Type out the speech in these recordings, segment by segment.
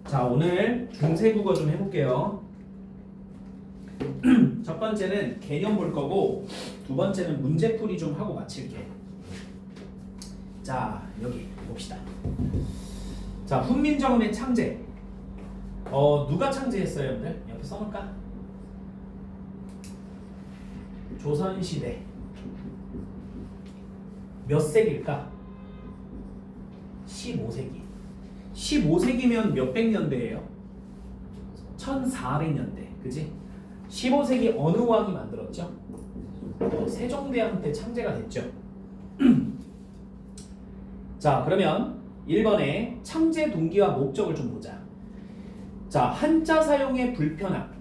자, 오늘 중세국어 좀 해볼게요. 첫 번째는 개념 볼 거고, 두 번째는 문제풀이 좀 하고 마칠게. 자, 여기 봅시다. 자, 훈민정음의 창제. 누가 창제했어요, 여러분들? 옆에 써놓을까? 조선시대. 몇 세기일까? 15세기. 15세기면 몇백 년대예요? 1400년대. 그지? 15세기 어느 왕이 만들었죠? 세종대왕 때 창제가 됐죠. 자, 그러면 1번에 창제 동기와 목적을 좀 보자. 자, 한자 사용의 불편함.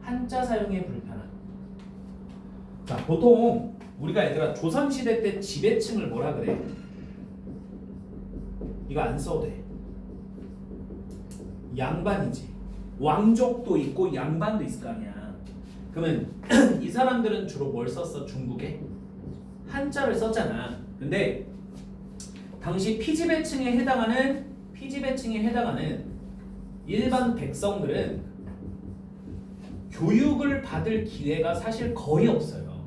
한자 사용의 불편함. 자, 보통 우리가 얘들아 조선시대 때 지배층을 뭐라 그래? 이거 안 써도 돼. 양반이지. 왕족도 있고 양반도 있을 거 아니야. 그러면 이 사람들은 주로 뭘 썼어? 중국에? 한자를 썼잖아. 근데 당시 피지배층에 해당하는 일반 백성들은 교육을 받을 기회가 사실 거의 없어요.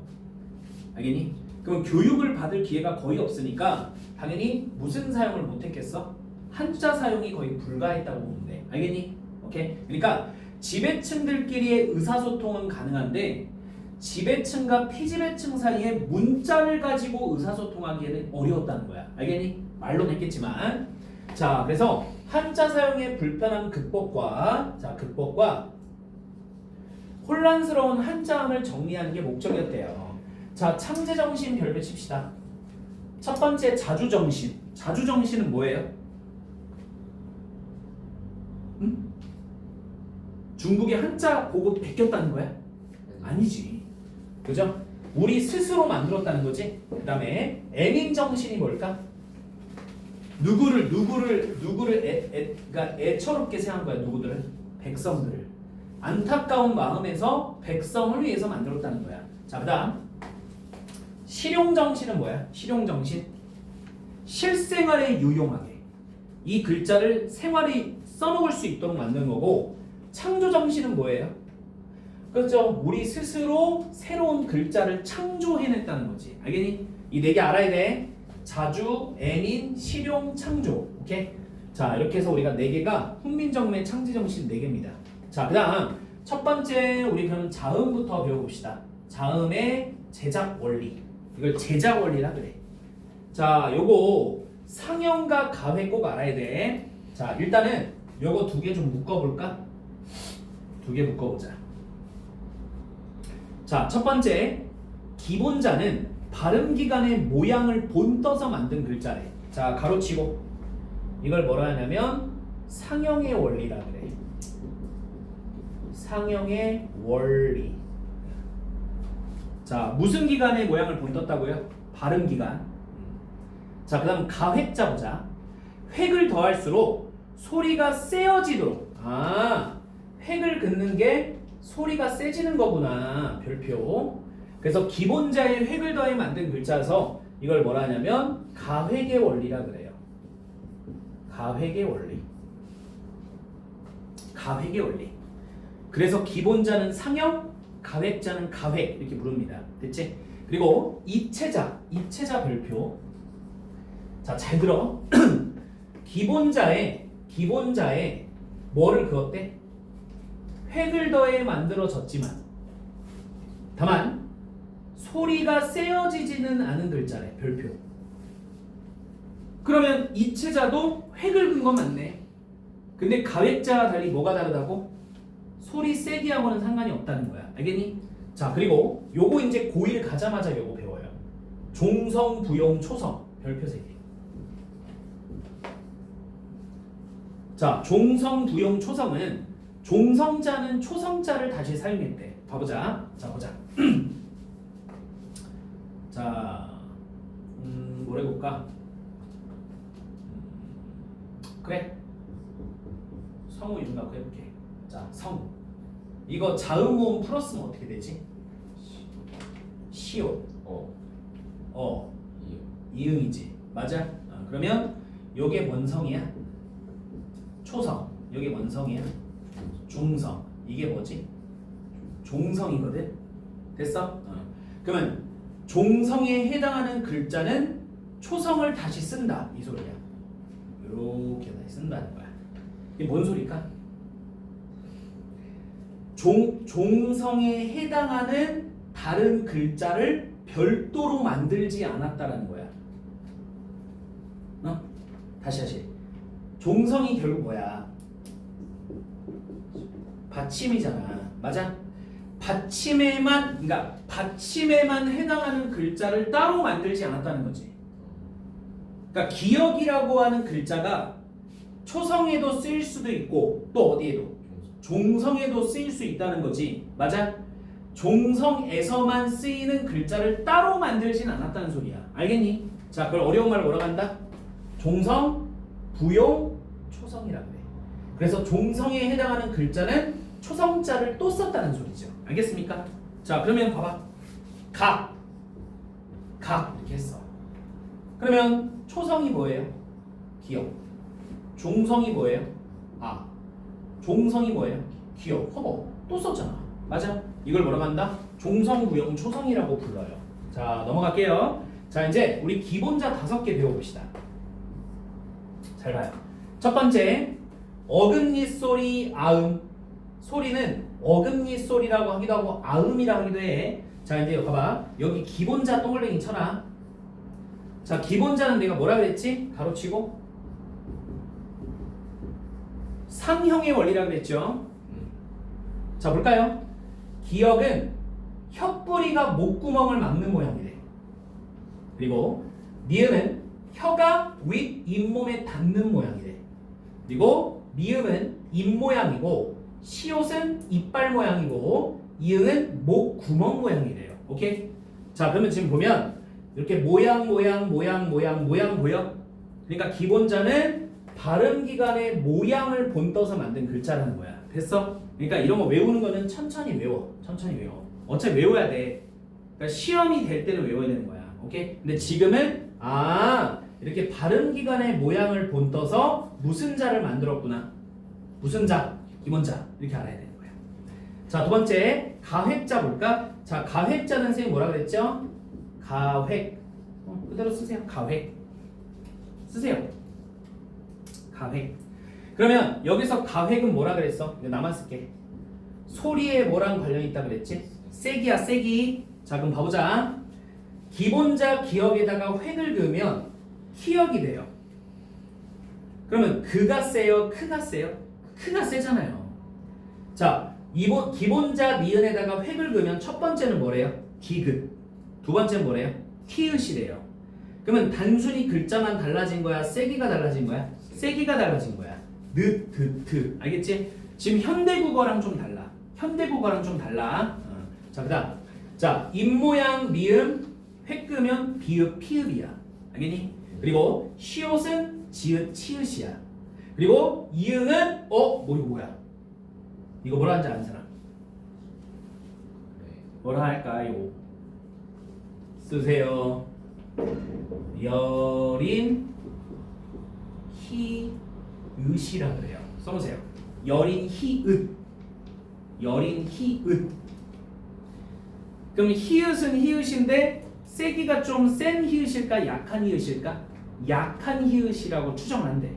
알겠니? 그럼 교육을 받을 기회가 거의 없으니까 당연히 무슨 사용을 못했겠어? 한자 사용이 거의 불가했다고 보면 돼. 알겠니? 오케이? 그러니까 지배층들끼리의 의사소통은 가능한데 지배층과 피지배층 사이에 문자를 가지고 의사소통하기에는 어려웠다는 거야. 알겠니? 말로는 했겠지만. 자, 그래서 한자 사용의 불편한 극복과 혼란스러운 한자음을 정리하는 게 목적이었대요. 자, 창제정신 별표 칩시다. 첫 번째 자주정신. 자주정신은 뭐예요? 응? 중국의 한자 보고 베꼈다는 거야? 아니지. 그죠? 우리 스스로 만들었다는 거지. 그 다음에 애민정신이 뭘까? 누구를 그러니까 애처롭게 생각한 거야. 누구들을? 백성들을. 안타까운 마음에서 백성을 위해서 만들었다는 거야. 자, 그 다음 실용정신은 뭐야? 실용정신. 실생활에 유용하게. 이 글자를 생활이 써먹을 수 있도록 만든 거고, 창조정신은 뭐예요? 그렇죠. 우리 스스로 새로운 글자를 창조해냈다는 거지. 알겠니? 이 네 개 알아야 돼. 자주, 애민, 실용, 창조. 오케이? 자, 이렇게 해서 우리가 네 개가 훈민정음의 창제정신 네 개입니다. 자, 그 다음 첫 번째 우리 그럼 자음부터 배워봅시다. 자음의 제작 원리. 이걸 제작 원리라 그래. 자, 요거 상형과 가회 꼭 알아야 돼. 자, 일단은 요거 두 개 좀 묶어볼까? 두 개 묶어보자. 자, 첫 번째 기본자는 발음기관의 모양을 본떠서 만든 글자래. 자, 가로치고 이걸 뭐라 하냐면 상형의 원리라 그래. 상형의 원리. 자, 무슨 기관의 모양을 본떴다고요? 발음기관. 자, 그 다음 가획자 보자. 획을 더할수록 소리가 세어지도록. 아, 획을 긋는 게 소리가 세지는 거구나. 별표. 그래서 기본자의 획을 더해 만든 글자여서 이걸 뭐라 하냐면 가획의 원리라 그래요. 가획의 원리. 가획의 원리. 그래서 기본자는 상형, 가획자는 가획 이렇게 부릅니다. 됐지? 그리고 입체자 별표. 자, 잘 들어. 기본자에 뭐를 그었대? 획을 더해 만들어졌지만 다만 소리가 세어지지는 않은 글자래. 별표. 그러면 입체자도 획을 긋은 건 맞네. 근데 가획자와 달리 뭐가 다르다고? 소리 세게 하고는 상관이 없다는 거야. 알겠니? 자, 그리고 요거 이제 고1 가자마자 요거 배워요. 종성, 부용, 초성. 별표 3개. 자, 종성, 부용, 초성은 종성자는 초성자를 다시 사용했대. 봐보자. 자, 보자. 자, 뭘 해볼까? 그래. 성우 윤곽 해볼게. 자, 성. 이거 자음 모음 풀었으면 어떻게 되지? 시옷. 이응이지. 맞아? 그러면 요게 뭔 성이야? 초성. 여기 원성이야. 중성. 이게 뭐지? 종성이거든. 됐어? 그러면 종성에 해당하는 글자는 초성을 다시 쓴다. 이 소리야. 이렇게 다시 쓴다는 거야. 이게 뭔 소리일까? 종성에 해당하는 다른 글자를 별도로 만들지 않았다라는 거야. 다시. 종성이 결국 뭐야? 받침이잖아. 맞아? 그러니까 받침에만 해당하는 글자를 따로 만들지 않았다는 거지. 그러니까 기억이라고 하는 글자가 초성에도 쓰일 수도 있고 또 어디에도? 종성에도 쓰일 수 있다는 거지. 맞아? 종성에서만 쓰이는 글자를 따로 만들진 않았다는 소리야. 알겠니? 자, 그걸 어려운 말로 뭐라고 한다? 종성, 부용, 초성이라 그래. 그래서 종성에 해당하는 글자는 초성자를 또 썼다는 소리죠. 알겠습니까? 자, 그러면 봐봐. 각 이렇게 했어. 그러면 초성이 뭐예요? 기억. 종성이 뭐예요? 종성이 뭐예요? 기억. 허버. 또 썼잖아. 맞아? 이걸 뭐라고 한다? 종성, 부용, 초성이라고 불러요. 자, 넘어갈게요. 자, 이제 우리 기본자 5개 배워봅시다. 잘 봐요. 첫 번째, 어금니 소리, 아음. 소리는 어금니 소리라고 하기도 하고 아음이라고 하기도 해. 자, 이제 봐봐. 여기 기본자 동글뱅이 쳐라. 자, 기본자는 내가 뭐라 그랬지? 가로치고 상형의 원리라 그랬죠. 자, 볼까요? 기억은 혀뿌리가 목구멍을 막는 모양이래. 그리고 니은은 혀가 윗 잇몸에 닿는 모양이래. 그리고 미음은 입 모양이고 시옷은 이빨 모양이고 이응은 목 구멍 모양이래요. 오케이? 자, 그러면 지금 보면 이렇게 모양 보여? 그러니까 기본자는 발음기관의 모양을 본떠서 만든 글자라는 거야. 됐어? 그러니까 이런 거 외우는 거는 천천히 외워. 어차피 외워야 돼. 그러니까 시험이 될 때는 외워야 되는 거야. 오케이? 근데 지금은 이렇게 발음기관의 모양을 본떠서 무슨 자를 만들었구나. 무슨 자? 기본자. 이렇게 알아야 되는 거야. 자, 두 번째 가획자 볼까? 자, 가획자는 선생님 뭐라 그랬죠? 가획. 그대로 쓰세요. 가획. 쓰세요. 가획. 그러면 여기서 가획은 뭐라 그랬어? 나만 쓸게. 소리에 뭐랑 관련이 있다 그랬지? 세기야, 세기. 자, 그럼 봐보자. 기본자 기억에다가 획을 그으면 키역이 돼요. 그러면 그가 세요, 크가 세요? 크가 세잖아요. 자, 기본자 니은에다가 획을 그으면 첫 번째는 뭐래요? 디귿. 두 번째는 뭐래요? 티읕이래요. 그러면 단순히 글자만 달라진 거야? 세기가 달라진 거야? 세기가 달라진 거야. 느, 드, 트. 알겠지? 지금 현대국어랑 좀 달라. 자, 그 다음. 자, 입모양 미음 획 그으면 비읍, 피읍이야. 알겠니? 그리고 시옷은 지읒, 치읒이야. 그리고 이응은 이거 뭐야? 이거 뭐라 하는지 아는 사람? 뭐라 할까요? 쓰세요. 여린 히읗이라 그래요. 써보세요. 여린 히읗. 그럼 히읗은 히읗인데 세기가 좀 센 히읗일까? 약한 히읗일까? 약한 히읗이라고 추정한대.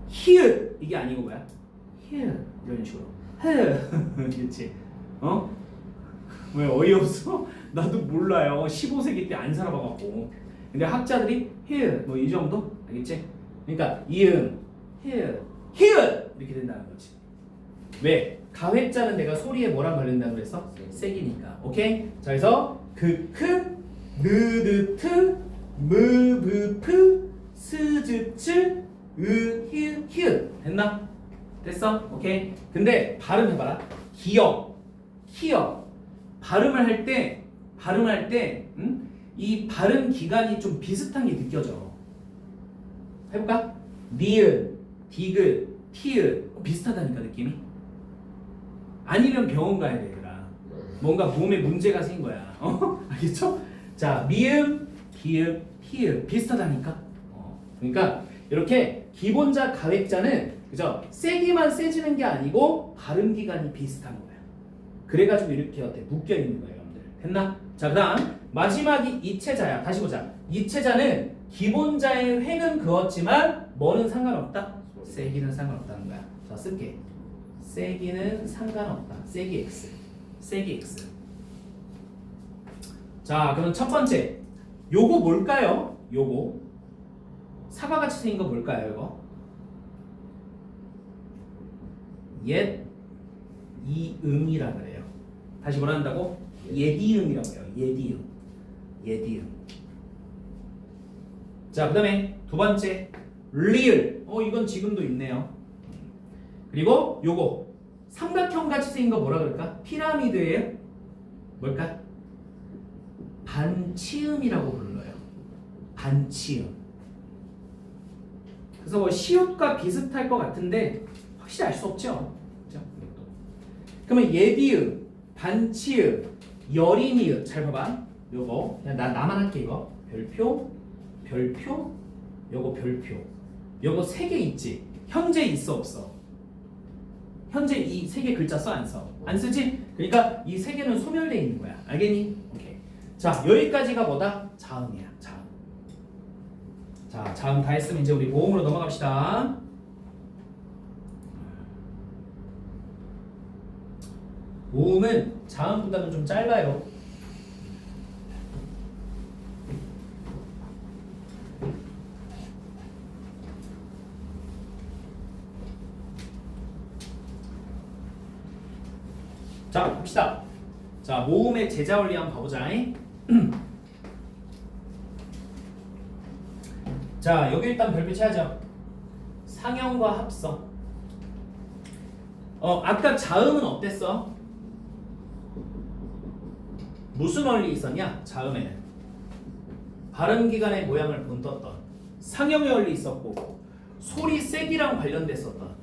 히읗 이게 아니고 뭐야? 히읗 이런 식으로. 그렇지? 왜 어이없어? 나도 몰라요. 15세기 때 안 살아봐갖고. 근데 학자들이 히읗 뭐 이 정도? 알겠지? 그러니까 이응, 히읗 이렇게 된다는 거지. 왜? 가획자는 내가 소리에 뭐랑 관련된다고 그랬어? 세기니까. 오케이? 자, 그래서 그, 느드트, 무브프, 스즈츠, 히읗 됐나? 됐어? 오케이? 근데 발음해봐라. 기억 발음을 할 때 이 발음 기간이 좀 비슷한 게 느껴져. 해볼까? 니은, 디귿, 티읕 비슷하다니까 느낌이. 아니면 병원 가야 돼 얘들아. 뭔가 몸에 문제가 생긴 거야. 알겠죠? 자, 미음, 기읍, 티읕 비슷하다니까. 그러니까 이렇게 기본자 가획자는 그죠? 세기만 세지는 게 아니고 발음 기간이 비슷한 거야. 그래가지고 이렇게 어때? 묶여 있는 거예요, 여러분들. 됐나? 자, 그다음 마지막이 이체자야. 다시 보자. 이체자는 기본자의 획은 그었지만 뭐는 상관없다? 세기는 상관없다는 거야. 자, 쓸게. 세기는 상관없다. 세기 x. 세기 x. 자, 그럼 첫 번째. 요거 뭘까요? 요거. 사과같이 생긴 거 뭘까요, 이거? 옛 이응이라 그래요. 다시 뭐라 한다고? 예디응이라고 해요. 예디응. 예디응. 자, 그다음에 두 번째 리을. 이건 지금도 있네요. 그리고 요거 삼각형 같이 생긴 거 뭐라 그럴까? 피라미드예요. 뭘까? 반치음이라고 불러요. 반치음. 그래서 뭐 시옷과 비슷할 것 같은데 확실히 알 수 없죠. 그렇죠? 그러면 예디음, 반치음, 여린이음. 잘 봐봐. 요거 그냥 나만 할게. 이거 별표, 별표, 요거 별표. 요거 세 개 있지. 현재 있어 없어? 현재 이 세 개 글자 써 안 써? 안 쓰지? 그러니까 이 세 개는 소멸돼 있는 거야. 알겠니? 오케이. 자, 여기까지가 뭐다? 자음이야. 자음. 자, 자음 다 했으면 이제 우리 모음으로 넘어갑시다. 모음은 자음보다는 좀 짧아요. 자, 봅시다. 자, 모음의 제자 원리 한번 봐보자. 자, 여기 일단 별표 쳐야죠. 상형과 합성. 아까 자음은 어땠어? 무슨 원리 있었냐? 자음에는 발음 기관의 모양을 본떴던 상형의 원리 있었고, 소리 세기랑 관련됐었던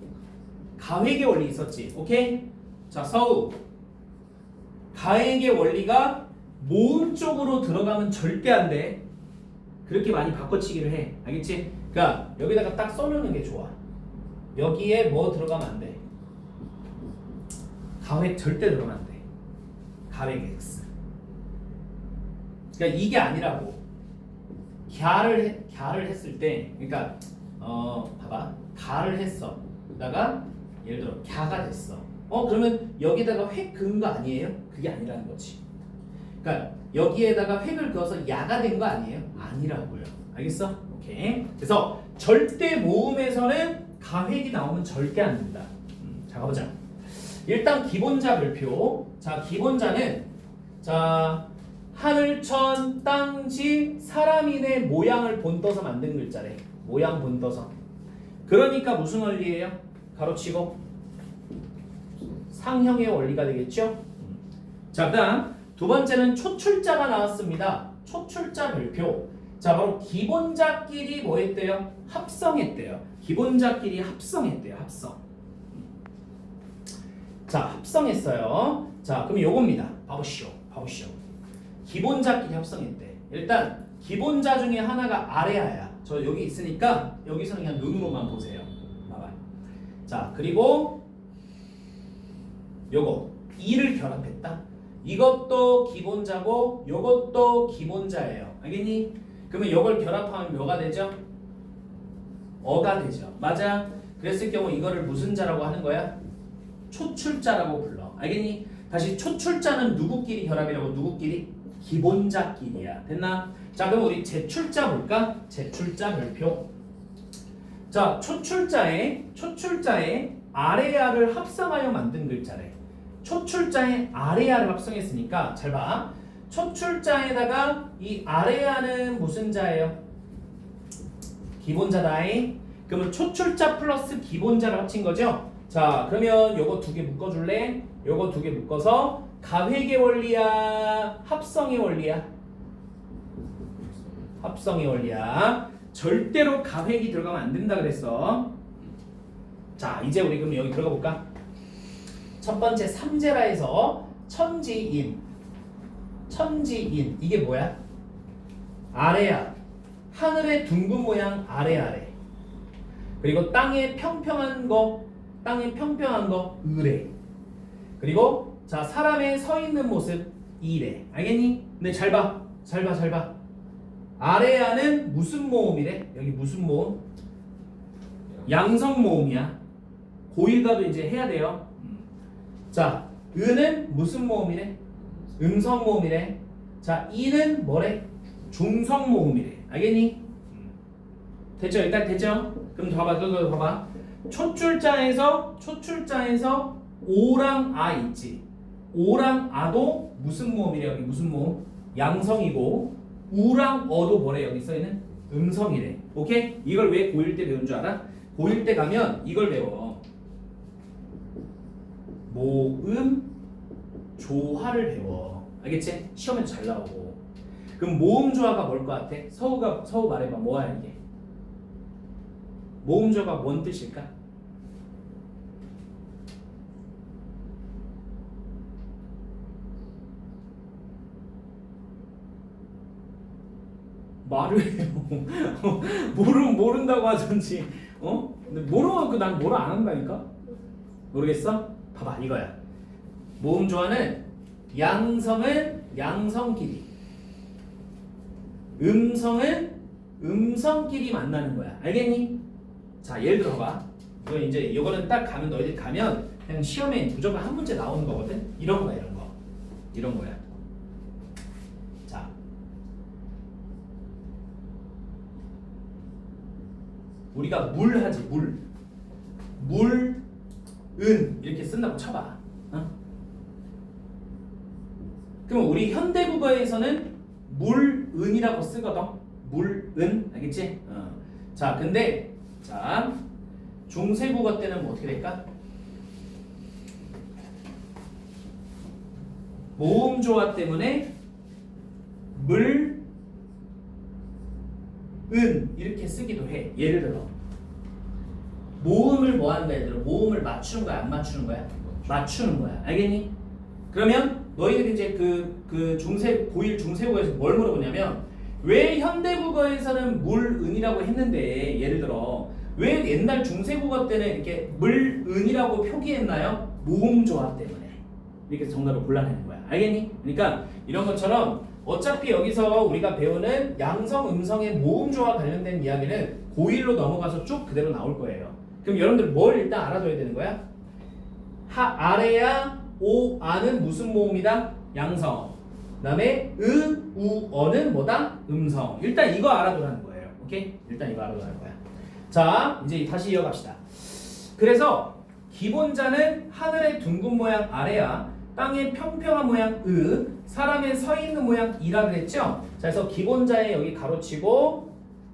가획의 원리 있었지. 오케이? 자, 서우. 가획의 원리가 모음 쪽으로 들어가면 절대 안 돼. 그렇게 많이 바꿔치기를 해. 알겠지? 그러니까 여기다가 딱 써놓는 게 좋아. 여기에 뭐 들어가면 안 돼. 가획 절대 들어가면 안 돼. 가획 x. 그러니까 이게 아니라고. 갸를 했을 때, 그러니까 봐봐. 가를 했어. 그러다가 예를 들어 갸가 됐어. 그러면 여기다가 획 그은 거 아니에요? 그게 아니라는 거지. 그러니까 여기에다가 획을 그어서 야가 된 거 아니에요? 아니라고요. 알겠어? 오케이. 그래서 절대 모음에서는 가획이 나오면 절대 안 된다. 자, 가보자. 일단 기본자 별표. 자, 기본자는 자 하늘, 천, 땅, 지, 사람인의 모양을 본떠서 만든 글자래. 모양 본떠서. 그러니까 무슨 원리예요? 가로치고 상형의 원리가 되겠죠? 자, 그다음 두 번째는 초출자가 나왔습니다. 초출자 별표. 자, 바로 기본자끼리 뭐 했대요? 합성했대요. 기본자끼리 합성했대요. 합성. 자, 합성했어요. 자, 그럼 요겁니다. 봐보시오. 봐보시오. 기본자끼리 합성했대. 일단 기본자 중에 하나가 아래아야. 저 여기 있으니까 여기서는 그냥 눈으로만 보세요. 봐봐. 자, 그리고 요거 이를 결합했다. 이것도 기본자고 요것도 기본자예요. 알겠니? 그러면 요걸 결합하면 뭐가 되죠? 어가 되죠. 맞아? 그랬을 경우 이거를 무슨 자라고 하는 거야? 초출자라고 불러. 알겠니? 다시 초출자는 누구끼리 결합이라고? 누구끼리? 기본자끼리야. 됐나? 자, 그럼 우리 제출자 볼까? 제출자 별표. 자, 초출자에 아래아를 합성하여 만든 글자래. 초출자에 아래아를 합성했으니까 잘 봐. 초출자에다가 이 아래아는 무슨 자예요? 기본자다잉. 그러면 초출자 플러스 기본자를 합친 거죠? 자, 그러면 요거 두 개 묶어줄래? 요거 두 개 묶어서 가획의 원리야? 합성의 원리야? 합성의 원리야. 절대로 가획이 들어가면 안 된다 그랬어. 자, 이제 우리 그럼 여기 들어가 볼까? 첫 번째 삼재라에서 천지인. 천지인. 이게 뭐야? 아래야. 하늘의 둥근 모양 아래. 그리고 땅에 평평한 거 을에. 그리고 자 사람의 서 있는 모습 이래. 알겠니? 근데 잘 봐. 아래야는 무슨 모음이래? 여기 무슨 모음? 양성 모음이야. 고1가도 이제 해야 돼요. 자, 은은 무슨 모음이래? 음성 모음이래. 자, 이는 뭐래? 중성 모음이래. 알겠니? 됐죠? 일단 됐죠? 그럼 그거 봐봐. 초출자에서 오랑 아 있지. 오랑 아도 무슨 모음이래? 여기 무슨 모음? 양성이고 우랑 어도 뭐래? 여기 써있는 음성이래. 오케이? 이걸 왜 고1 때 배운 줄 알아? 고1 때 가면 이걸 배워. 모음 조화를 배워. 알겠지? 시험에서 잘 나오고. 그럼 모음 조화가 뭘 것 같아? 서우 말해봐. 뭐야 이게? 모음 조화가 뭔 뜻일까? 말을 해요. 모른다고 하던지. 근데 모르면 난 뭐라 안 한다니까? 모르겠어? 봐봐 이거야. 모음 조화는 양성은 양성끼리, 음성은 음성끼리 만나는 거야. 알겠니? 자 예를 들어 봐. 이거는 딱 가면 너희들 가면 그냥 시험에 무조건 한 문제 나오는 거거든. 이런 거야. 이런 거야. 자. 우리가 물 하지. 물, 은 이렇게 쓴다고 쳐봐. 그럼 우리 현대국어에서는 물, 은이라고 쓰거든. 물, 은 알겠지? 자, 근데 자 중세국어 때는 뭐 어떻게 될까? 모음 조화 때문에 물, 은 이렇게 쓰기도 해. 예를 들어 모음을 뭐 한다 얘들아? 모음을 맞추는 거야, 안 맞추는 거야? 맞추는 거야. 알겠니? 그러면 너희들이 이제 고1 중세국어에서 뭘 물어보냐면 왜 현대국어에서는 물, 은이라고 했는데 예를 들어 왜 옛날 중세국어 때는 이렇게 물, 은이라고 표기했나요? 모음 조화 때문에. 이렇게 정답을 골라내는 거야. 알겠니? 그러니까 이런 것처럼 어차피 여기서 우리가 배우는 양성, 음성의 모음 조화 관련된 이야기는 고1로 넘어가서 쭉 그대로 나올 거예요. 그럼 여러분들 뭘 일단 알아둬야 되는 거야? 아래야 오, 아는 무슨 모음이다? 양성. 그 다음에 우, 어는 뭐다? 음성. 일단 이거 알아두라는 거예요. 오케이? 일단 이거 알아두라는 거야. 자, 이제 다시 이어갑시다. 그래서 기본자는 하늘의 둥근 모양 아래야, 땅의 평평한 모양 사람의 서 있는 모양 이라 그랬죠? 자, 그래서 기본자에 여기 가로치고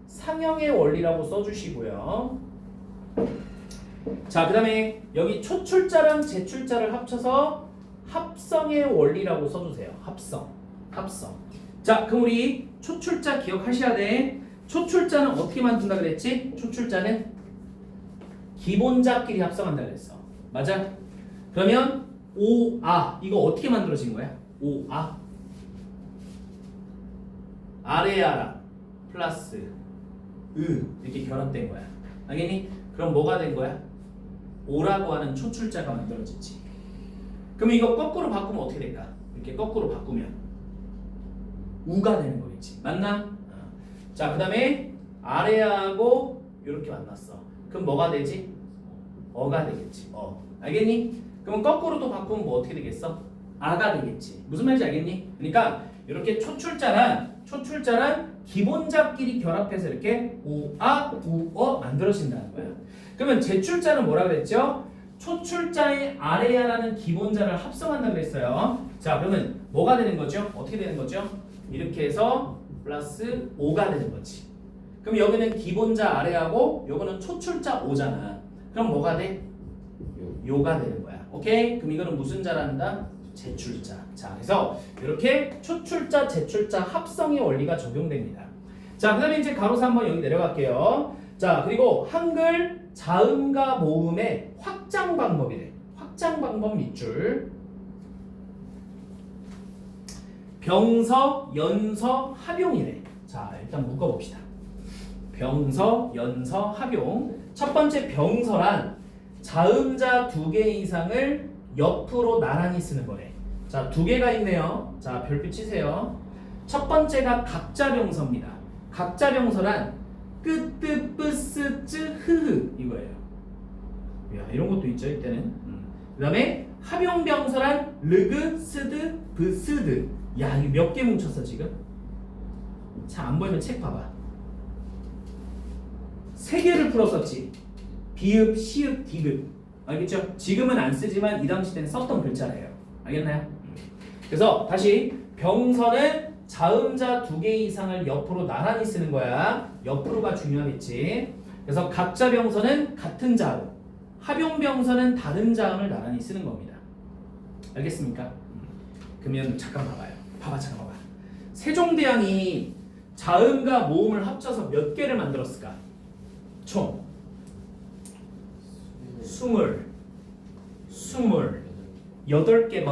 상형의 원리라고 써주시고요. 자, 그 다음에 여기 초출자랑 제출자를 합쳐서 합성의 원리라고 써주세요. 합성. 자, 그럼 우리 초출자 기억하셔야 돼. 초출자는 어떻게 만든다 그랬지? 초출자는 기본자끼리 합성한다 그랬어. 맞아? 그러면 오아 이거 어떻게 만들어진 거야? 오아 아래아라 플러스 이렇게 결합된 거야. 알겠니? 그럼 뭐가 된 거야? 오라고 하는 초출자가 만들어지지. 그럼 이거 거꾸로 바꾸면 어떻게 될까? 이렇게 거꾸로 바꾸면 우가 되는 거겠지. 맞나? 자, 그 다음에 아래하고 이렇게 만났어. 그럼 뭐가 되지? 어가 되겠지. 알겠니? 그러면 거꾸로 또 바꾸면 뭐 어떻게 되겠어? 아가 되겠지. 무슨 말인지 알겠니? 그러니까 이렇게 초출자란 기본자끼리 결합해서 이렇게 오아 우어 만들어진다는 거야. 그러면 제출자는 뭐라 그랬죠? 초출자의 아래야라는 기본자를 합성한다 그랬어요. 자, 그러면 뭐가 되는 거죠? 어떻게 되는 거죠? 이렇게 해서 플러스 5가 되는 거지. 그럼 여기는 기본자 아래하고 요거는 초출자 5잖아. 그럼 뭐가 돼? 요가 되는 거야. 오케이? 그럼 이거는 무슨 자란다? 제출자. 자, 그래서 이렇게 초출자, 제출자 합성의 원리가 적용됩니다. 자, 그 다음에 이제 가로사 한번 여기 내려갈게요. 자, 그리고 한글 자음과 모음의 확장 방법이래. 확장 방법 밑줄. 병서, 연서, 합용이래. 자, 일단 묶어봅시다. 병서, 연서, 합용. 첫 번째 병서란 자음자 2개 이상을 옆으로 나란히 쓰는 거래. 자, 2개가 있네요. 자, 별표 치세요. 첫 번째가 각자병서입니다. 각자병서란 끄, 뜨, 뿌, 쓰, 쯔, 흐흐 이거예요. 야, 이런 것도 있죠 이때는. 그 다음에 합용병서란 르그, 스드, 브스드. 야, 이게 몇 개 뭉쳤어 지금? 자, 안 보이면 책 봐봐. 3개를 풀었었지. 비읍, 시읍, 디귿. 알겠죠? 지금은 안 쓰지만 이 당시 때는 썼던 글자래요. 알겠나요? 그래서 다시 병서는 자음자 2개 이상을 옆으로 나란히 쓰는 거야. 옆으로가 중요하겠지. 그래서 각자 병서는 같은 자음, 합용병서는 다른 자음을 나란히 쓰는 겁니다. 알겠습니까? 그러면 잠깐 봐봐요. 잠깐 봐봐. 세종대왕이 자음과 모음을 합쳐서 몇 개를 만들었을까? 총 28개거든?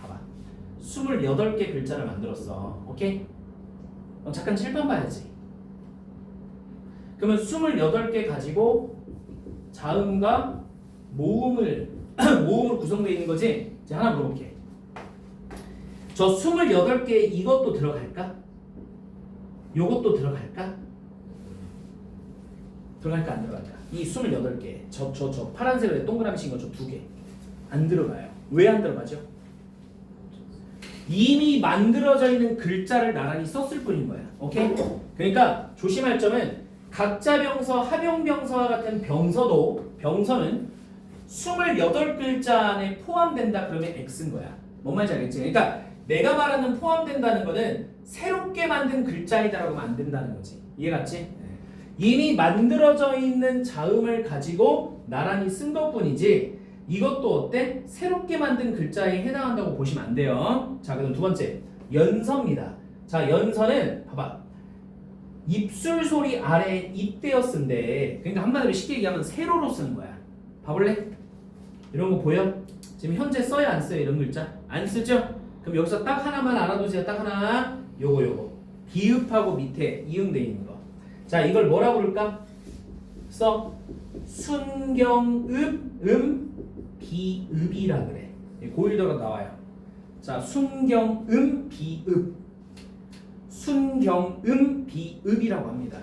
봐봐. 28개 글자를 만들었어. 오케이? 잠깐 칠판 봐야지. 그러면 28개 가지고 자음과 모음을 모음으로 구성되어 있는 거지? 이제 하나 물어볼게. 저 28개 이것도 들어갈까? 요것도 들어갈까? 들어갈까 안 들어갈까? 이 28개 저 파란색으로 동그라미 친 거 저 2개 안 들어가요. 왜 안 들어가죠? 이미 만들어져 있는 글자를 나란히 썼을 뿐인 거야. 오케이? 그러니까 조심할 점은 각자병서, 합용병서와 같은 병서는 28글자 안에 포함된다 그러면 X인 거야. 뭔 말인지 알겠지? 그러니까 내가 말하는 포함된다는 거는 새롭게 만든 글자이다라고 하면 안 된다는 거지. 이해갔지? 이미 만들어져 있는 자음을 가지고 나란히 쓴 것뿐이지 이것도 어때? 새롭게 만든 글자에 해당한다고 보시면 안 돼요. 자, 그럼 두 번째 연서입니다. 자, 연서는 봐봐. 입술 소리 아래 입대어 쓴대. 그러니까 한마디로 쉽게 얘기하면 세로로 쓰는 거야. 봐볼래? 이런 거 보여? 지금 현재 써요 안 써요 이런 글자? 안 쓰죠? 그럼 여기서 딱 하나만 알아두세요. 딱 하나. 요거 비읍하고 밑에 이응 돼 있는 거. 자, 이걸 뭐라 부를까? 순경읍 비읍이라 그래. 고일더가 나와요. 자, 순경음 비읍. 순경음 비읍이라고 합니다.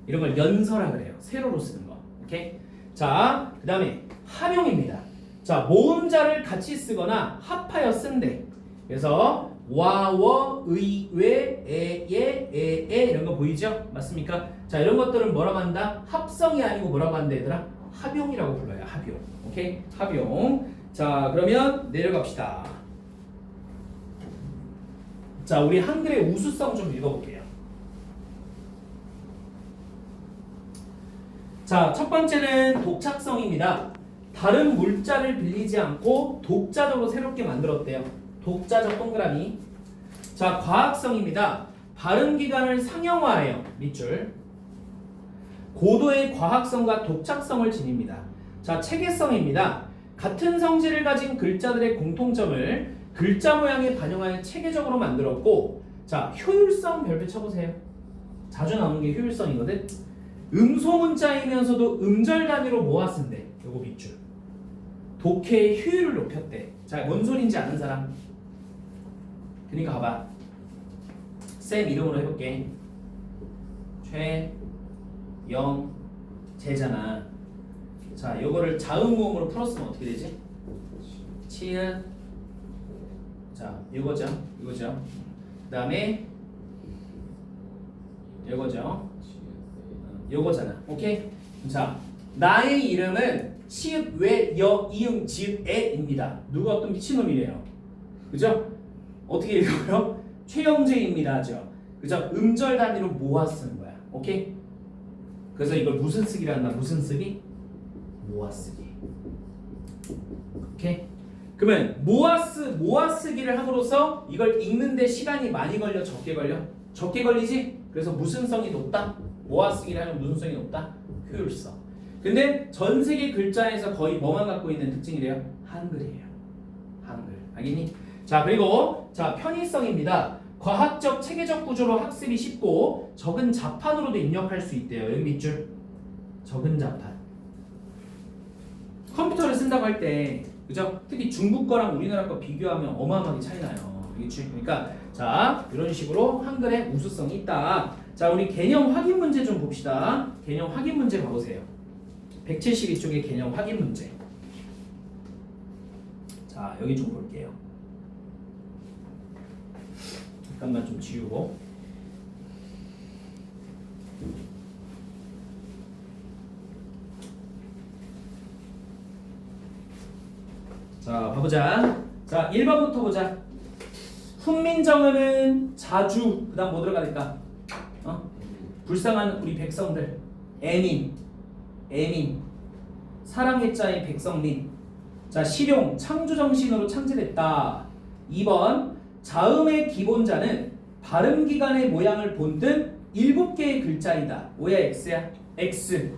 이런 걸 연서라 그래요. 세로로 쓰는 거. 오케이? 자, 그 다음에 합용입니다. 자, 모음자를 같이 쓰거나 합하여 쓴대. 그래서 와, 워, 의, 왜, 에 이런 거 보이죠? 맞습니까? 자, 이런 것들은 뭐라고 한다? 합성이 아니고 뭐라고 한다 얘들아? 합용이라고 불러요. 합용. 오케이? 합용. 자, 그러면 내려갑시다. 자, 우리 한글의 우수성 좀 읽어볼게요. 자, 첫 번째는 독착성입니다. 다른 물자를 빌리지 않고 독자적으로 새롭게 만들었대요. 독자적 동그라미. 자, 과학성입니다. 발음 기관을 상형화해요. 밑줄. 고도의 과학성과 독착성을 지닙니다. 자, 체계성입니다. 같은 성질을 가진 글자들의 공통점을 글자 모양에 반영하여 체계적으로 만들었고, 자, 효율성 별표 쳐보세요. 자주 나오는 게 효율성이거든. 음소문자이면서도 음절 단위로 모았은데 요거 밑줄. 독해의 효율을 높였대. 자, 뭔 소린지 아는 사람? 그러니까 봐봐. 쌤 이름으로 해볼게. 최영재잖아. 자, 요거를 자음 모음으로 풀었으면 어떻게 되지? 치읓. 자, 이거죠. 그 다음에 요거죠. 요거잖아. 오케이? 자, 나의 이름은 치읓, 왜, 여, 이응, 지읒, 에입니다. 누가 어떤 미친놈이래요. 그죠? 어떻게 읽어요? 최영재입니다. 죠. 그죠? 음절 단위로 모아 쓰는 거야. 오케이? 그래서 이걸 무슨 쓰기를 한다? 무슨 쓰기? 모아 쓰기. 오케이? 그러면 모아 쓰기를 함으로써 이걸 읽는데 시간이 많이 걸려? 적게 걸려? 적게 걸리지? 그래서 무슨 성이 높다? 모아 쓰기를 하면 무슨 성이 높다? 효율성. 근데 전 세계 글자에서 거의 뭐만 갖고 있는 특징이래요? 한글이에요. 한글. 알겠니? 자, 그리고 자, 편의성입니다. 과학적 체계적 구조로 학습이 쉽고 적은 자판으로도 입력할 수 있대요. 여기 밑줄 적은 자판. 컴퓨터를 쓴다고 할 때 그죠? 특히 중국 거랑 우리나라 거 비교하면 어마어마하게 차이 나요. 그렇지? 그러니까 자 이런 식으로 한글에 우수성이 있다. 자 우리 개념 확인 문제 좀 봅시다. 개념 확인 문제 가보세요. 172쪽의 개념 확인 문제. 자 여기 좀 볼게요. 잠깐만 좀 지우고. 자 봐보자. 자 1번부터 보자. 훈민정음은 자주 그 다음 뭐 들어가니까 불쌍한 우리 백성들 애민 사랑해자의 백성민. 자 실용 창조정신으로 창제됐다. 2번 자음의 기본자는 발음기관의 모양을 본뜬 7개의 글자이다. 뭐야 X야? X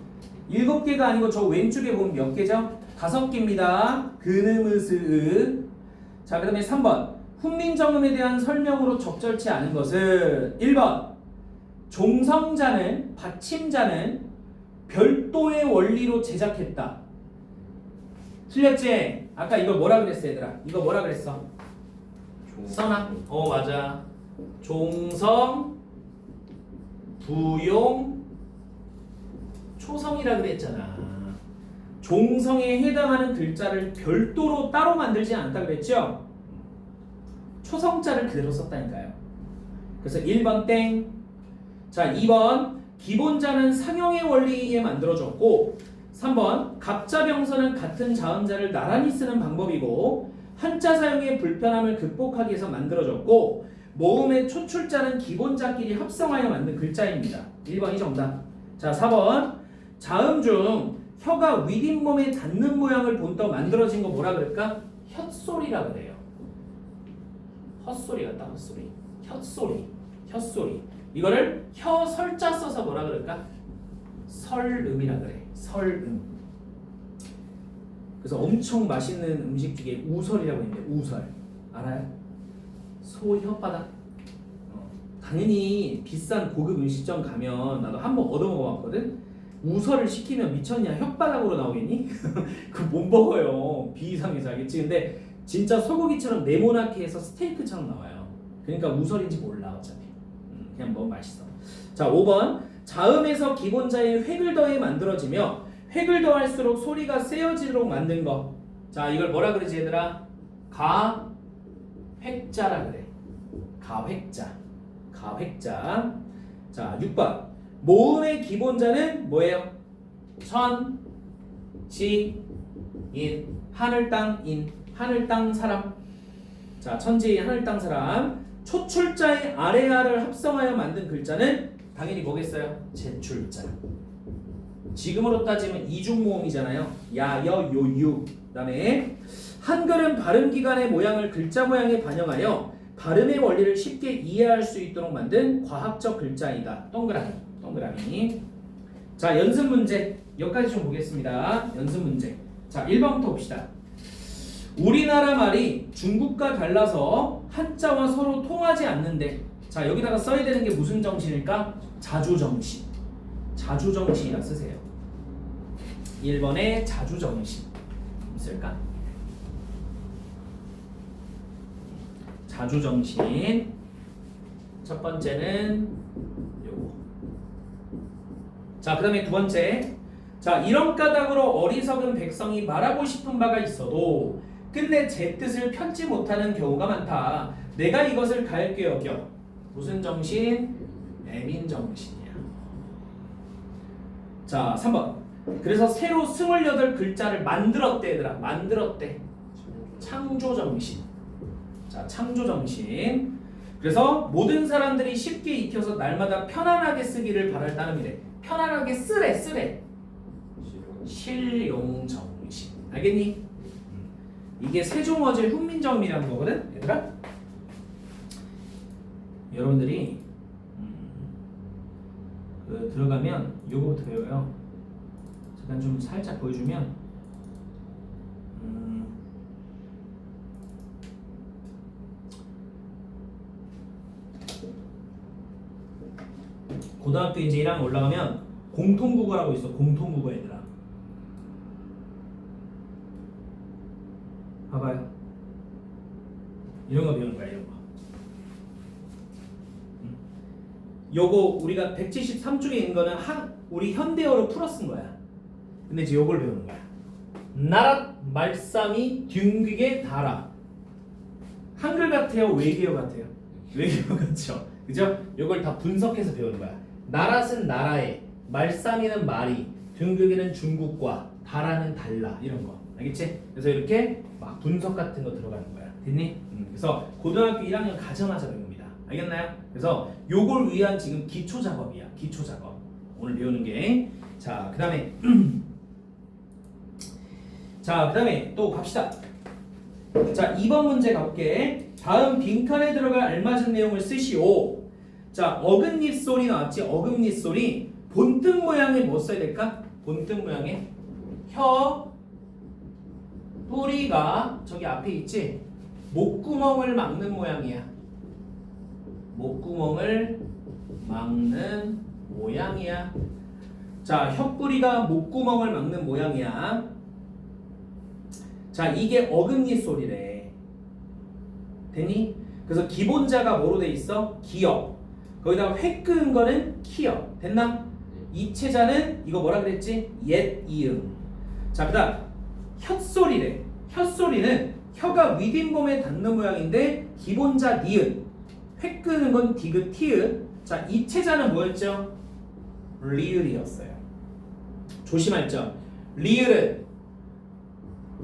7개가 아니고 저 왼쪽에 보면 몇 개죠? 5개입니다. 그느무스으. 자 그 다음에 3번 훈민정음에 대한 설명으로 적절치 않은 것은 1번 종성자는 받침자는 별도의 원리로 제작했다. 틀렸지? 아까 이거 뭐라 그랬어 얘들아? 이거 뭐라 그랬어? 써놔. 맞아. 종성 부용 초성이라 그랬잖아. 종성에 해당하는 글자를 별도로 따로 만들지 않았다 그랬죠? 초성자를 그대로 썼다니까요. 그래서 1번 땡. 자 2번 기본자는 상형의 원리에 의해 만들어졌고 3번 갑자병서는 같은 자음자를 나란히 쓰는 방법이고 한자 사용의 불편함을 극복하기 위해서 만들어졌고 모음의 초출자는 기본자끼리 합성하여 만든 글자입니다. 1번이 정답. 자 4번 자음 중 혀가 윗잇몸에 닿는 모양을 본떠 만들어진 거 뭐라 그럴까? 혓소리라 그래요. 헛소리 같다. 헛소리. 혓소리. 이거를 혀설자 써서 뭐라 그럴까? 설음이라 그래. 설음. 그래서 엄청 맛있는 음식 중에 우설이라고 있는데 우설 알아요? 소 혓바닥. 당연히 비싼 고급 음식점 가면 나도 한번 얻어 먹어봤거든. 우설을 시키면 미쳤냐? 혓바닥으로 나오겠니? 그거 못 먹어요. 비이상해서 알겠지? 근데 진짜 소고기처럼 네모나게 해서 스테이크처럼 나와요. 그러니까 우설인지 몰라 어차피. 그냥 먹으면 맛있어. 자 5번 자음에서 기본자의 획을 더해 만들어지며 획을 더할수록 소리가 세어지도록 만든 거. 자 이걸 뭐라 그러지 얘들아? 가획자라 그래. 가획자. 자 6번 모음의 기본자는 뭐예요? 천, 지, 인. 하늘 땅 인. 하늘 땅 사람. 자 천지 하늘 땅 사람. 초출자의 아래아를 합성하여 만든 글자는 당연히 뭐겠어요? 제출자. 지금으로 따지면 이중모음이잖아요. 야, 여, 요, 유. 그 다음에 한글은 발음기관의 모양을 글자 모양에 반영하여 발음의 원리를 쉽게 이해할 수 있도록 만든 과학적 글자이다. 동그라미. 자 연습 문제 여기까지 좀 보겠습니다. 연습 문제. 자 1번부터 봅시다. 우리나라 말이 중국과 달라서 한자와 서로 통하지 않는데 자 여기다가 써야 되는 게 무슨 정신일까? 자주정신이라 쓰세요. 1번에 자주정신 있을까? 자주정신 첫 번째는 요거. 자 그 다음에 두 번째. 자 이런 까닭으로 어리석은 백성이 말하고 싶은 바가 있어도 끝내 제 뜻을 편지 못하는 경우가 많다. 내가 이것을 가볍게 여겨. 무슨 정신? 애민정신이야. 자 3번 그래서 새로 28글자를 만들었대 얘들아. 만들었대. 창조정신. 자 창조정신. 그래서 모든 사람들이 쉽게 익혀서 날마다 편안하게 쓰기를 바랄 따름이래. 편안하게 쓰래. 실용정신. 알겠니? 이게 세종어제 훈민정음이라는 거거든 얘들아. 여러분들이 들어가면 요거부터 배워요. 잠깐 좀 살짝 보여주면 고등학교 이제 1학년 올라가면 공통국어라고 있어. 공통국어 얘들아. 봐봐요. 이런 거 배우는 거야. 이런 거. 요거 우리가 173쪽에 있는 거는 우리 현대어로 풀어 쓴 거야. 근데 이제 요걸 배우는 거야. 나랏 말싸미 둥기게 달아. 한글 같아요? 외계어 같아요? 외계어 같죠? 그죠? 요걸 다 분석해서 배우는 거야. 나랏은 나라에, 말싸미는 말이, 둥기게는 중국과, 달아는 달라. 이런 거. 알겠지? 그래서 이렇게 막 분석 같은 거 들어가는 거야. 됐니? 그래서 고등학교 1학년 가정하자 배웁니다. 알겠나요? 그래서 요걸 위한 지금 기초 작업이야. 기초 작업. 오늘 배우는 게. 자, 그다음에 또 갑시다. 자, 2번 문제 가볼게. 다음 빈칸에 들어갈 알맞은 내용을 쓰시오. 자, 어긋잎 소리 나왔지? 어긋잎 소리. 본뜻 모양에 뭐 써야 될까? 본뜻 모양에 혀 뿌리가 저기 앞에 있지? 목구멍을 막는 모양이야. 목구멍을 막는 모양이야. 자, 혀뿌리가 목구멍을 막는 모양이야. 자, 이게 어금니 소리래. 되니? 그래서 기본자가 뭐로 돼 있어? 기역. 거기다가 획 그은 거는 키역. 됐나? 이체자는 이거 뭐라 그랬지? 옛, 이응. 자, 그다음 혓소리래. 혓소리는 혀가 윗잇몸에 닿는 모양인데 기본자 니은. 획 그는 건 디귿, 티읕. 자, 이체자는 뭐였죠? 리을이었어요. 조심할 점. 리을은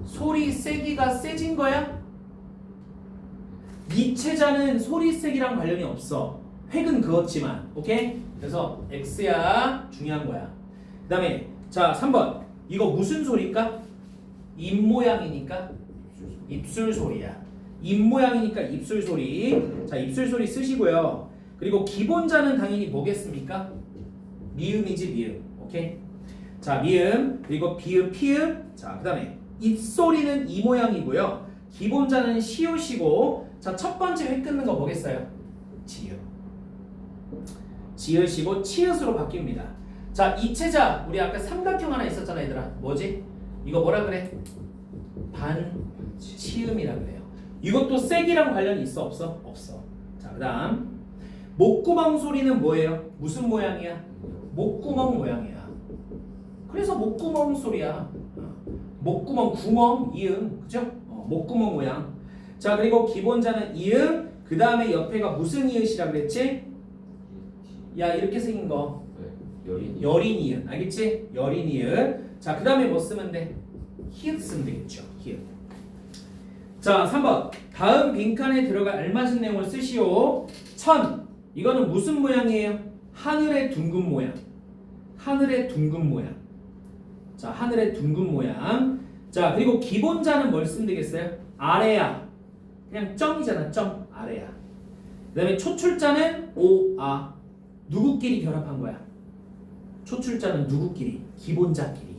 소리 세기가 세진 거야? 이체자는 소리 세기랑 관련이 없어. 획은 그었지만. 오케이? 그래서 X야. 중요한 거야. 그 다음에 자 3번. 이거 무슨 소리일까? 입 모양이니까 입술 소리야. 입 모양이니까 입술 소리. 자, 입술 소리 쓰시고요. 그리고 기본자는 당연히 뭐겠습니까? 미음이지, 미음. 오케이? 자, 미음. 그리고 비읍, 피읍. 자, 그 다음에 입소리는 이 모양이고요. 기본자는 시옷이고. 자, 첫 번째 획 끊는 거 뭐겠어요? 지읒. 지읒이고 치읒으로 바뀝니다. 자, 이체자. 우리 아까 삼각형 하나 있었잖아, 얘들아. 뭐지? 이거 뭐라 그래? 반치음이라 그래요. 이것도 색이랑 관련이 있어? 없어? 없어. 자, 그 다음 목구멍 소리는 뭐예요? 무슨 모양이야? 목구멍 모양이야. 그래서 목구멍 소리야. 목구멍, 구멍, 이응. 그죠? 목구멍 모양. 자, 그리고 기본자는 이응. 그 다음에 옆에가 무슨 이읒이라 그랬지? 야, 이렇게 생긴 거. 여린 이응. 알겠지? 여린 이응. 자, 그 다음에 뭐 쓰면 돼? 히읗 쓰면 되겠죠. 히읗. 자, 3번. 다음 빈칸에 들어갈 알맞은 내용을 쓰시오. 천. 이거는 무슨 모양이에요? 하늘의 둥근 모양. 하늘의 둥근 모양. 자, 하늘의 둥근 모양. 자, 그리고 기본자는 뭘 쓰면 되겠어요? 아래야. 그냥 점이잖아. 점. 아래야. 그 다음에 초출자는 오, 아. 누구끼리 결합한 거야? 초출자는 누구끼리? 기본자끼리.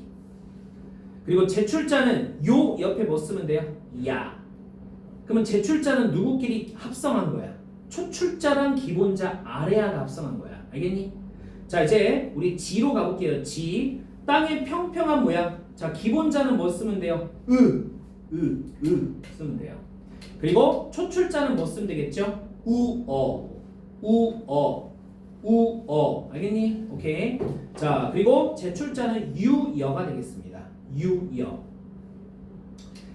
그리고 제출자는 요 옆에 뭐 쓰면 돼요? 야. 그러면 제출자는 누구끼리 합성한 거야? 초출자랑 기본자 아래야가 합성한 거야. 알겠니? 자, 이제 우리 지로 가볼게요. 지. 땅의 평평한 모양. 자, 기본자는 뭐 쓰면 돼요? 쓰면 돼요. 그리고 초출자는 뭐 쓰면 되겠죠? 우어. 알겠니? 오케이. 자, 그리고 제출자는 유여가 되겠습니다. 유여.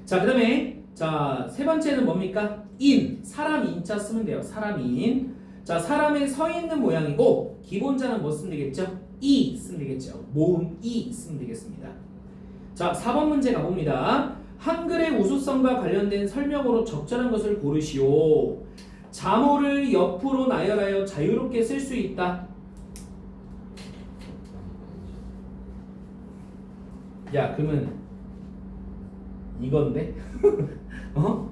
자, 그 다음에 자, 세 번째는 뭡니까? 인. 사람 인자 쓰면 돼요. 사람 인. 자, 사람의 서 있는 모양이고 기본자는 뭐 쓰면 되겠죠? 이 쓰면 되겠죠. 모음 이 쓰면 되겠습니다. 자, 4번 문제 가봅니다. 한글의 우수성과 관련된 설명으로 적절한 것을 고르시오. 자모를 옆으로 나열하여 자유롭게 쓸 수 있다. 야, 그러면 이건데? 어?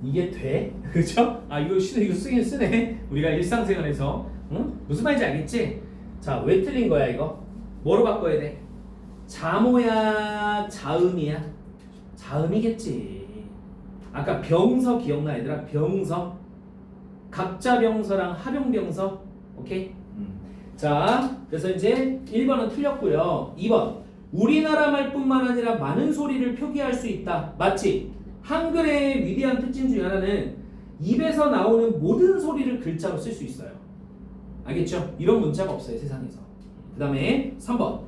이게 돼? 그죠? 아, 이거 쓰긴 쓰네. 우리가 일상생활에서. 응? 무슨 말인지 알겠지? 자, 왜 틀린 거야, 이거? 뭐로 바꿔야 돼? 자모야, 자음이야? 자음이겠지. 아까 병서 기억나, 얘들아? 병서. 각자 병서랑 합용 병서. 오케이? 자, 그래서 이제 1번은 틀렸고요. 2번. 우리나라 말뿐만 아니라 많은 소리를 표기할 수 있다. 맞지? 한글의 위대한 특징 중에 하나는 입에서 나오는 모든 소리를 글자로 쓸 수 있어요. 알겠죠? 이런 문자가 없어요, 세상에서. 그 다음에 3번.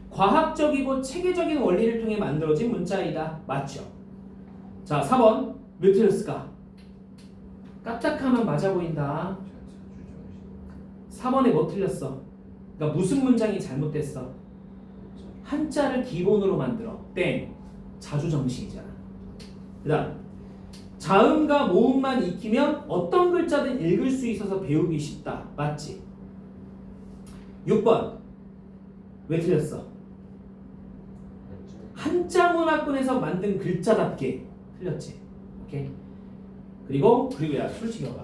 과학적이고 체계적인 원리를 통해 만들어진 문자이다. 맞죠? 자, 4번. 왜 틀렸을까? 까딱하면 맞아 보인다. 4번에 뭐 틀렸어? 그러니까 무슨 문장이 잘못됐어? 한자를 기본으로 만들어. 땡. 자주정신이잖아. 그 다음. 자음과 모음만 익히면 어떤 글자든 읽을 수 있어서 배우기 쉽다. 맞지? 6번. 왜 틀렸어? 한자 문화권에서 만든 글자답게 틀렸지. 오케이? 그리고 야, 솔직히 봐봐.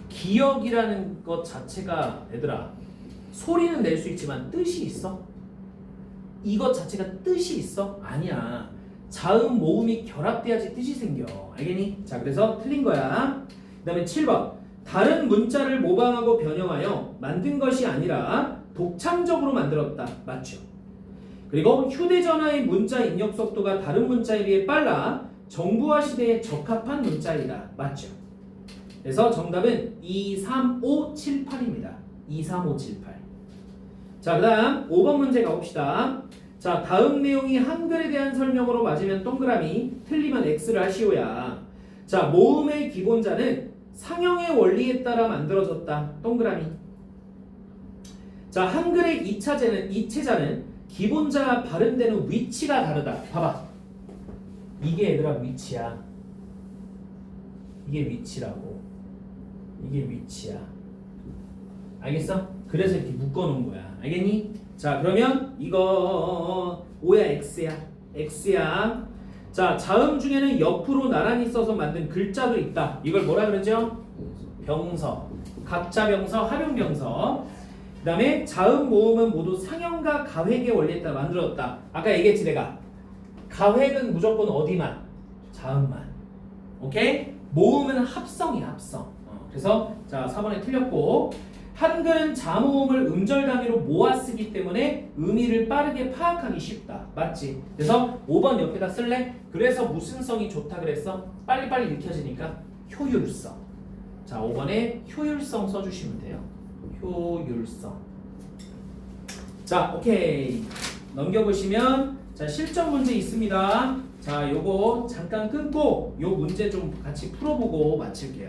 기억이라는 것 자체가 얘들아 소리는 낼 수 있지만 뜻이 있어? 이것 자체가 뜻이 있어? 아니야. 자음 모음이 결합돼야지 뜻이 생겨. 알겠니? 자, 그래서 틀린 거야. 그 다음에 7번. 다른 문자를 모방하고 변형하여 만든 것이 아니라 독창적으로 만들었다. 맞죠? 그리고 휴대전화의 문자 입력 속도가 다른 문자에 비해 빨라 정부화 시대에 적합한 문자이다. 맞죠? 그래서 정답은 23578입니다. 23578. 자, 그 다음 5번 문제 가봅시다. 자, 다음 내용이 한글에 대한 설명으로 맞으면 동그라미, 틀리면 X를 하시오야. 자, 모음의 기본자는 상형의 원리에 따라 만들어졌다. 동그라미. 자, 한글의 이체자는 기본자가 발음되는 위치가 다르다. 봐봐. 이게 얘들아 위치야. 이게 위치라고. 이게 위치야. 알겠어? 그래서 이렇게 묶어놓은 거야. 알겠니? 자, 그러면 이거 O야 X야. X야. 자, 자음 중에는 옆으로 나란히 써서 만든 글자도 있다. 이걸 뭐라 그러죠? 병서. 각자 병서, 합용 병서. 그 다음에 자음, 모음은 모두 상형과 가획의 원리에 따라 만들어졌다. 아까 얘기했지 내가. 가획은 무조건 어디만? 자음만. 오케이? 모음은 합성이야, 합성. 그래서 자, 4번에 틀렸고, 한글은 자모음을 음절 단위로 모아 쓰기 때문에 의미를 빠르게 파악하기 쉽다. 맞지? 그래서 5번 옆에다 쓸래? 그래서 무슨 성이 좋다 그랬어? 빨리빨리 읽혀지니까 효율성. 자, 5번에 효율성 써주시면 돼요. 효율성. 자, 오케이. 넘겨보시면 자, 실전 문제 있습니다. 자, 요거 잠깐 끊고 요 문제 좀 같이 풀어보고 마칠게요.